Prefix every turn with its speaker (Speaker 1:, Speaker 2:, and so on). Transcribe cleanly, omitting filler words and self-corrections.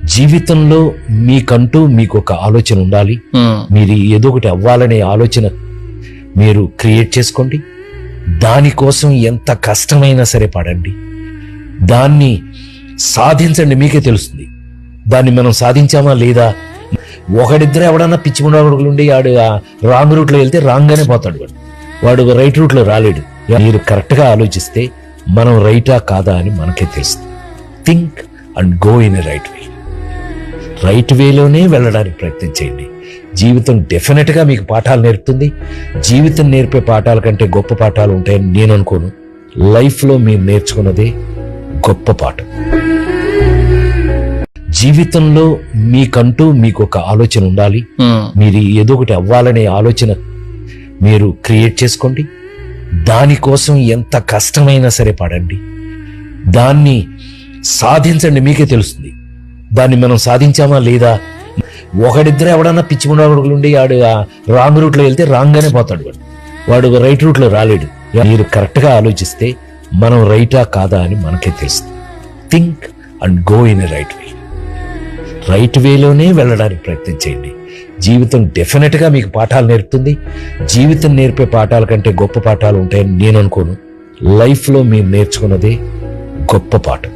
Speaker 1: జీవితంలో మీకంటూ మీకు ఒక ఆలోచన ఉండాలి. మీరు ఏదో ఒకటి అవ్వాలనే ఆలోచన మీరు క్రియేట్ చేసుకోండి. దానికోసం ఎంత కష్టమైనా సరే పడండి. దాన్ని సాధించండి. మీకే తెలుస్తుంది దాన్ని మనం సాధించామా లేదా. ఒకడిద్దరు ఎవడన్నా పిచ్చి ఉండేవాడుండి ఆడు రాంగ్ రూట్లో వెళ్తే రాంగ్ గానే పోతాడు. వాడు రైట్ రూట్లో రాలేడు. మీరు కరెక్ట్గా ఆలోచిస్తే మనం రైటా కాదా అని మనకే తెలుస్తుంది. Think and go in a right way. Right వేలోనే వెళ్ళడానికి ప్రయత్నం చేయండి. జీవితం డెఫినెట్గా మీకు పాఠాలు నేర్పుతుంది. జీవితం నేర్పే పాఠాల కంటే గొప్ప పాఠాలు ఉంటాయని నేను అనుకోను. లైఫ్లో మీరు నేర్చుకున్నదే గొప్ప పాఠం. జీవితంలో మీకంటూ మీకు ఒక ఆలోచన ఉండాలి. మీరు ఏదో ఒకటి అవ్వాలనే ఆలోచన మీరు క్రియేట్ చేసుకోండి. దానికోసం ఎంత కష్టమైనా సరే పడండి. దాన్ని సాధించండి. మీకే తెలుస్తుంది దాన్ని మనం సాధించామా లేదా. ఒకడిద్దరు ఎవడన్నా పిచ్చి ఉండేవాడుండి ఆడు రాంగ్ రూట్లో వెళ్తే రాంగ్ గానే పోతాడు. వాడు రైట్ రూట్లో రాలేడు. మీరు కరెక్ట్గా ఆలోచిస్తే మనం రైటా కాదా అని మనకే తెలుస్తుంది. Think and go in a right way. Right వేలోనే వెళ్ళడానికి ప్రయత్నం చేయండి. జీవితం డెఫినెట్గా మీకు పాఠాలు నేర్పుతుంది. జీవితం నేర్పే పాఠాల కంటే గొప్ప పాఠాలు ఉంటాయని నేను అనుకోను. లైఫ్లో మీరు నేర్చుకున్నదే గొప్ప పాఠం.